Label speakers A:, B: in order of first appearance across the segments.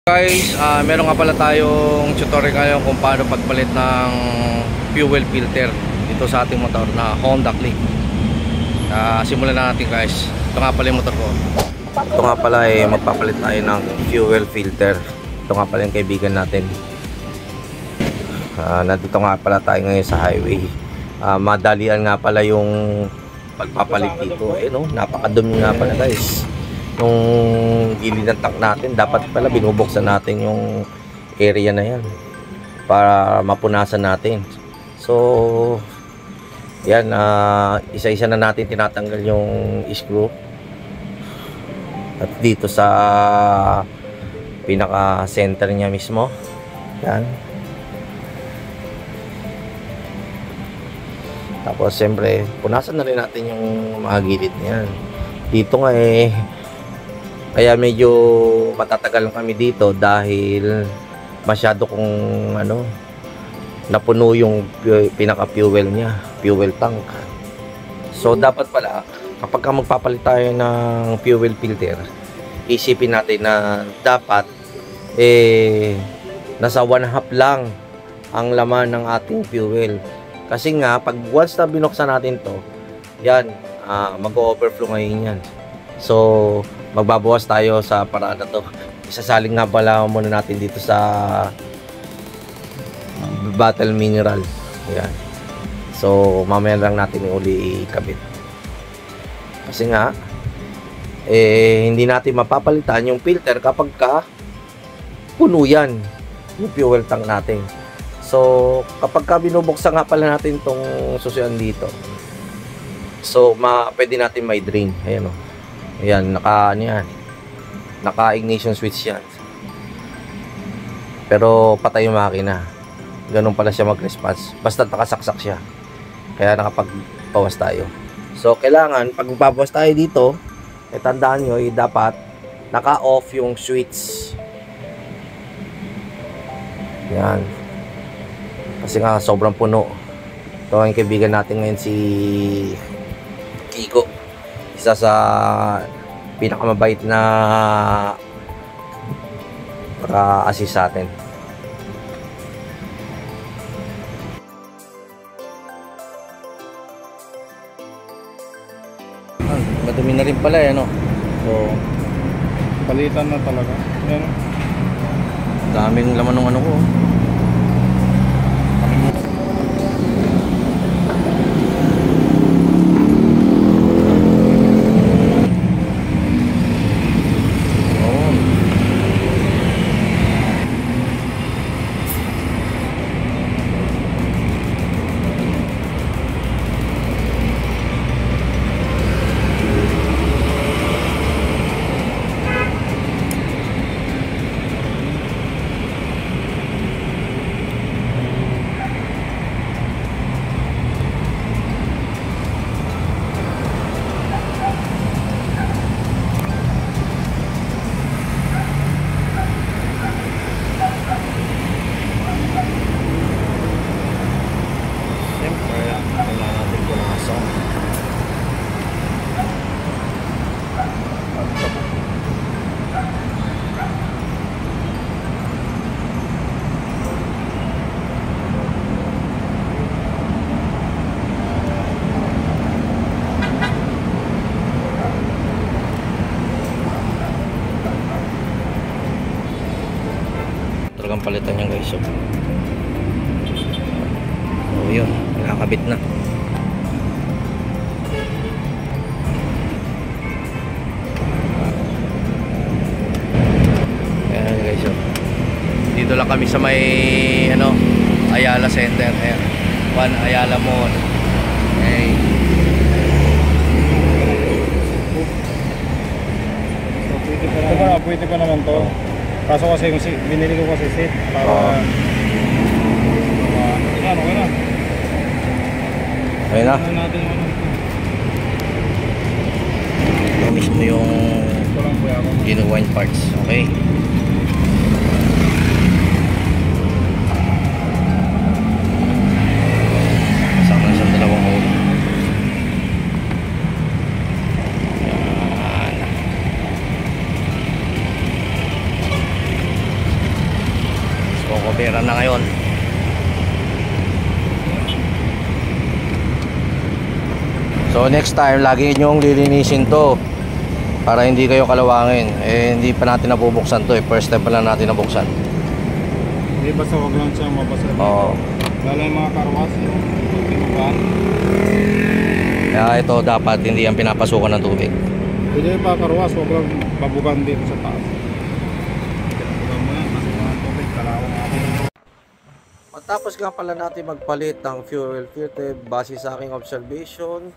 A: Guys, meron nga pala tayong tutorial ngayon kung paano pagpalit ng fuel filter dito sa ating motor na Honda Click. Simulan na natin guys. Ito nga pala yung motor ko. Ito nga pala magpapalit tayo ng fuel filter. Ito nga pala yung kaibigan natin. Nandito nga pala tayo ngayon sa highway. Madalian nga pala yung pagpapalit dito. Napakadumi nga pala guys. Yung gilid ng tank natin, dapat pala binubuksan natin yung area na yan para mapunasan natin. So yan, isa-isa na natin tinatanggal yung screw at dito sa pinaka center niya mismo. Yan. Tapos siyempre punasan na rin natin yung mga gilid niyan. Dito nga kaya medyo matatagal kami dito dahil masyado kong napuno yung pinaka fuel niya, fuel tank. So dapat pala kapag magpapalit tayo ng fuel filter, isipin natin na dapat nasa 1/2 lang ang laman ng ating fuel. Kasi nga pag once na binuksan natin to, yan, mag-overflow ngayon yan. So magbabawas tayo sa paraan na to. Isasaling nga pala muna natin dito sa bottle mineral. Ayan. So mamaya lang natin uli ikabit. Kasi nga hindi natin mapapalitan yung filter kapag puno yan yung fuel tank natin. So kapag binubuksan nga pala natin tong susian dito, so pwede natin may drain. Ayan o. Ayan, naka ignition switch yan. Pero patay yung makina. Ganun pala siya mag-response. Basta nakasaksak siya. Kaya nakapagpawas tayo. So kailangan pag magpapawas tayo dito, tandaan nyo, dapat naka-off yung switch. Yan. Kasi nga sobrang puno. Ito ang kaibigan natin ngayon, si Kiko. Isa sa pinakamabait na assist sa atin. Madumi na rin pala So
B: palitan na talaga. Yan.
A: Daming laman ng ko. Talagang palitan niya guys. So yun, nakakabit na. Ayan guys. So dito lang kami sa may Ayala Center. Ayan, Juan Ayala Mall. Okay.
B: Pwede pa naman to. Kaso kasi binili ko kasi set para okay na.
A: Okay na. Ito mismo yung genuine parts. Okay. Kasama na siyang dalawang hole. Yan. Nakukopera na ngayon. So next time, lagi nyong lilinisin to para hindi kayo kalawangin. Eh hindi pa natin nabubuksan to eh. First time pa lang natin nabuksan.
B: Hindi basta wag lang siyang mabasa.
A: Oo.
B: Lalo yung mga karwas, yung tinukan.
A: Kaya ito dapat hindi yan pinapasukan ng tubig.
B: Hindi pa karwas, wag lang babugan dito sa taas. Babugan mo yan, masukan ng tubig, kalawang natin.
A: Matapos nga pala natin magpalit ng fuel filter, base sa aking observation,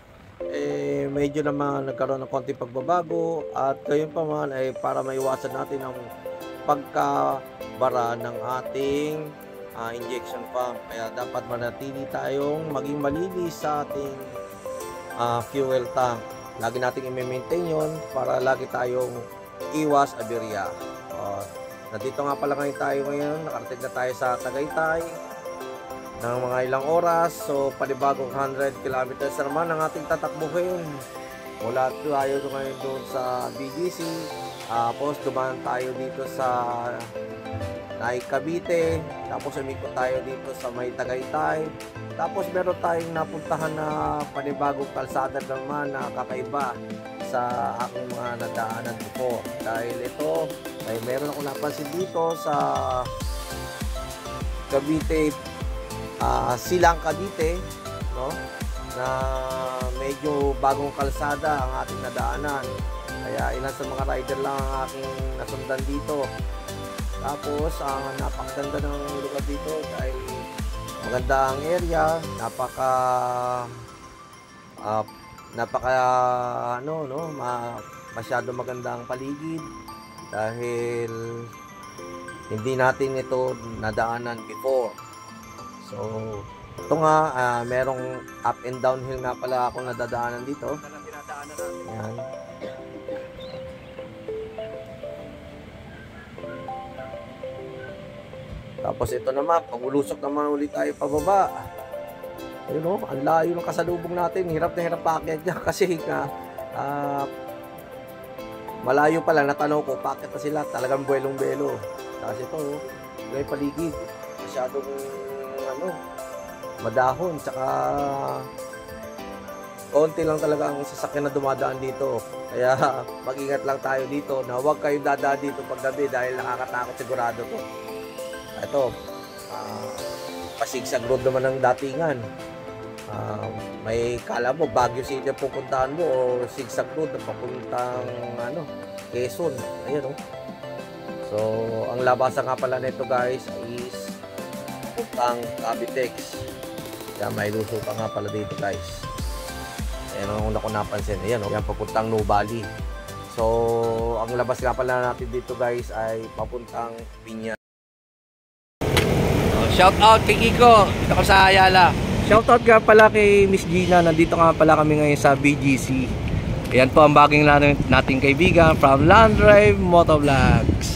A: eh medyo naman nagkaroon ng konting pagbabago, at gayon pa man ay para maiwasan natin ang pagkabara ng ating injection pump. Kaya dapat manatili tayong maging malinis sa ating fuel tank. Lagi nating i-maintain yon para lagi tayong iwas aberya. Nandito nga pala tayo ngayon, nakarating na tayo sa Tagaytay ng mga ilang oras. So panibagong 100 kilometers naman ang ating tatakbuhin. Mula tayo ngayon doon sa BGC, tapos dumaan tayo dito sa Cavite, tapos umikot tayo dito sa may Tagaytay, tapos meron tayong napuntahan na panibagong kalsada naman na kakaiba sa aking mga nadaanan before. Dahil ito ay meron ako napansin dito sa Cavite, Silang Cavite, no? Na medyo bagong kalsada ang ating nadaanan. Kaya ilan sa mga rider lang ang aking nasundan dito. Tapos napakaganda ng lugar dito dahil maganda ang area, masyado maganda ang paligid dahil hindi natin ito nadaanan before. So ito nga, merong up and downhill nga pala akong nadadaanan dito. Yan. Tapos ito naman, pag-ulusok naman ulit tayo pababa. Ayun o, ang layo ng kasalubong natin. Hirap na hirap paakyat niya kasi malayo pala. Natanong ko, paakyat na sila. Talagang buwelong-belo. Kasi ito, may paligid. Masyadong madahon. Tsaka konti lang talaga ang sasakyan na dumadaan dito. Kaya mag-ingat lang tayo dito na huwag kayong dadaan dito paggabi dahil nakakatakot sigurado to. Ito, pasigsag road naman ng datingan. May kala mo Baguio City ang pupuntahan mo o sigsag road na papuntang Quezon. Ayan o. So ang labasan nga pala nito guys is puntang Cavitex. Kaya may luso pa nga pala dito guys. Ayan ang una ko napansin. Ayan o, yan papuntang Nubali. So ang labas nga pala natin dito guys ay papuntang Piña. Shout out kay Kiko, dito ko sa Ayala. Shout out nga pala kay Miss Gina, nandito nga pala kami ngayon sa BGC. Ayan po ang baging nating kaibigan from Land Drive Motovlogs.